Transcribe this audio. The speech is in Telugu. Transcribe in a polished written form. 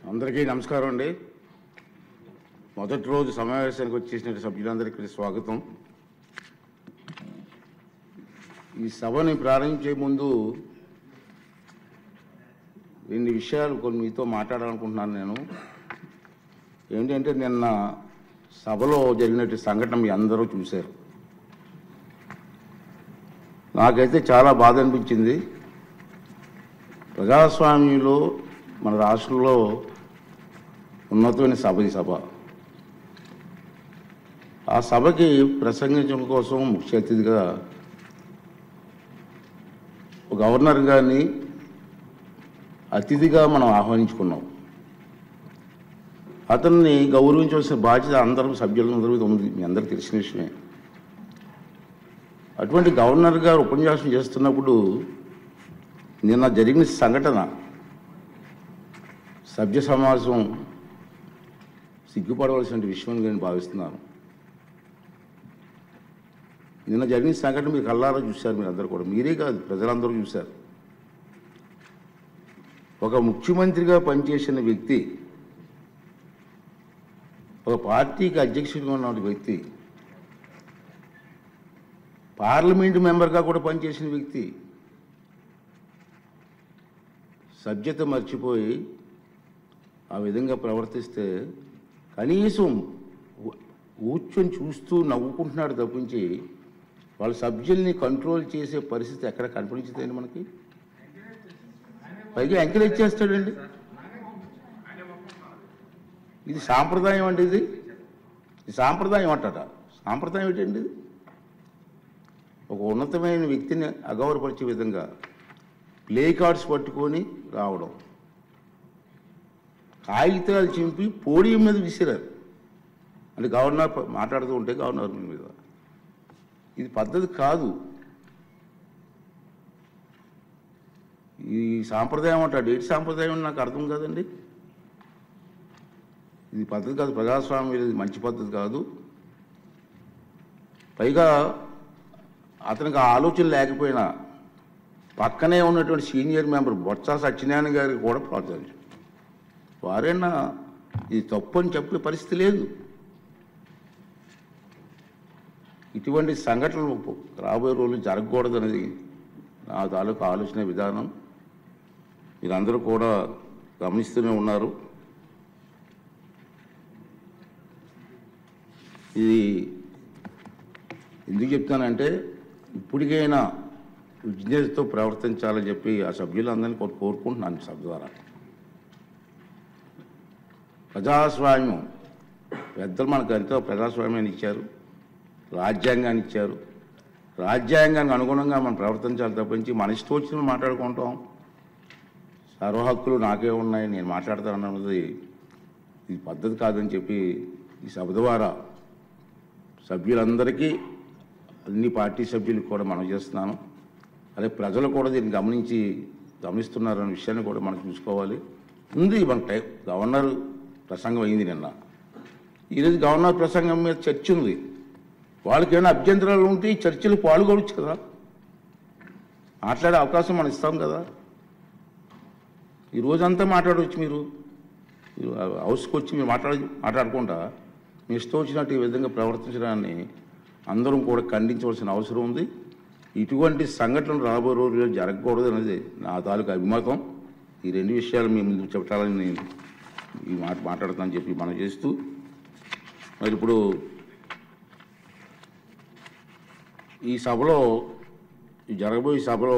అందరికీ నమస్కారం అండి. మొదటి రోజు సమావేశానికి వచ్చేసిన సభ్యులందరికీ స్వాగతం. ఈ సభని ప్రారంభించే ముందు రెండు విషయాలు కొన్ని మీతో మాట్లాడాలనుకుంటున్నాను. నేను ఏంటంటే నిన్న సభలో జరిగినట్టు సంఘటన మీ అందరూ చూశారు. నాకైతే చాలా బాధ అనిపించింది. ప్రజాస్వామ్యంలో మన రాష్ట్రంలో ఉన్నతమైన సభ ఈ సభ. ఆ సభకి ప్రసంగించడం కోసం ముఖ్య అతిథిగా గవర్నర్ గారిని అతిథిగా మనం ఆహ్వానించుకున్నాం. అతన్ని గౌరవించవలసిన బాధ్యత అందరూ సభ్యులందరూ ఉంది, మీ అందరికీ తెలిసిన విషయమే. అటువంటి గవర్నర్ గారు ఉపన్యాసం చేస్తున్నప్పుడు నిన్న జరిగిన సంఘటన సభ్య సమాజం సిగ్గుపడవలసిన విషయం నేను భావిస్తున్నాను. నిన్న జరిగిన సంఘటన మీరు కళ్ళారా చూశారు, మీరు అందరూ కూడా, మీరే కాదు ప్రజలందరూ చూశారు. ఒక ముఖ్యమంత్రిగా పనిచేసిన వ్యక్తి, ఒక పార్టీకి అధ్యక్షుడిగా ఉన్న వ్యక్తి, పార్లమెంటు మెంబర్గా కూడా పనిచేసిన వ్యక్తి సభ్యత మర్చిపోయి ఆ విధంగా ప్రవర్తిస్తే కనీసం కూర్చొని చూస్తూ నవ్వుకుంటున్నాడు తప్పించి వాళ్ళ సభ్యుల్ని కంట్రోల్ చేసే పరిస్థితి ఎక్కడ కనిపించదండి మనకి. పైగా ఎంకరేజ్ చేస్తాడండి. ఇది సాంప్రదాయం అండి. ఇది సాంప్రదాయం అంటారా? సాంప్రదాయం ఏంటండి? ఇది ఒక ఉన్నతమైన వ్యక్తిని అగౌరవపరిచే విధంగా ప్లే కార్డ్స్ పట్టుకొని రావడం, కాగితాలు చింపి పోడియం మీద విసిరారు. అంటే గవర్నర్ మాట్లాడుతూ ఉంటే గవర్నర్ మీద, ఇది పద్ధతి కాదు. ఈ సాంప్రదాయం అంటాడు. ఏంటి సాంప్రదాయం నాకు అర్థం కాదండి. ఇది పద్ధతి కాదు, ప్రజాస్వామ్యం ఇది మంచి పద్ధతి కాదు. పైగా అతనికి ఆలోచన లేకపోయినా పక్కనే ఉన్నటువంటి సీనియర్ మెంబర్ బొత్స సత్యనారాయణ గారికి కూడా ప్రోత్సహించారు. వారైనా ఇది తప్పు అని చెప్పే పరిస్థితి లేదు. ఇటువంటి సంఘటనలు రాబోయే రోజులు జరగకూడదనేది నా తాలూకు ఆలోచన విధానం. మీరందరూ కూడా గమనిస్తూనే ఉన్నారు. ఇది ఎందుకు చెప్తానంటే ఇప్పటికైనా విజ్ఞతతో ప్రవర్తించాలని చెప్పి ఆ సభ్యులందరినీ కోరుకుంటున్నాను. సభ ద్వారా ప్రజాస్వామ్యం పెద్దలు మనకు ఎంతో ప్రజాస్వామ్యాన్ని ఇచ్చారు, రాజ్యాంగాన్ని ఇచ్చారు. రాజ్యాంగానికి అనుగుణంగా మనం ప్రవర్తించాలి తప్పించి మన ఇష్టం వచ్చిన మాట్లాడుకుంటాం. సర్వ హక్కులు నాకే ఉన్నాయి, నేను మాట్లాడతాను అన్నది ఇది పద్ధతి కాదని చెప్పి ఈ సభ ద్వారా సభ్యులందరికీ, అన్ని పార్టీ సభ్యులకు కూడా మనం చేస్తున్నాను. అదే ప్రజలు కూడా దీన్ని గమనిస్తున్నారనే విషయాన్ని కూడా మనం చూసుకోవాలి. ఉంది మన గవర్నర్ ప్రసంగం అయింది నిన్న. ఈరోజు గవర్నర్ ప్రసంగం మీద చర్చ ఉంది. వాళ్ళకి ఏమైనా అభ్యంతరాలు ఉంటే ఈ చర్చలు పాల్గొనవచ్చు కదా, మాట్లాడే అవకాశం మనం ఇస్తాం కదా. ఈ రోజంతా మాట్లాడవచ్చు. మీరు హౌస్కి వచ్చి మీరు మాట్లాడకుండా మీ ఇష్టం వచ్చినట్టు ఈ విధంగా ప్రవర్తించడాన్ని అందరం కూడా ఖండించవలసిన అవసరం ఉంది. ఇటువంటి సంఘటనలు రాబోయే రోజుల్లో జరగకూడదు అనేది నా తాలూకు అభిమతం. ఈ రెండు విషయాలు మీ ముందు చెప్పాలని నేను ఈ మాట మాట్లాడతానని చెప్పి మనం చేస్తూ, మరి ఇప్పుడు ఈ సభలో, ఈ జరగబోయే సభలో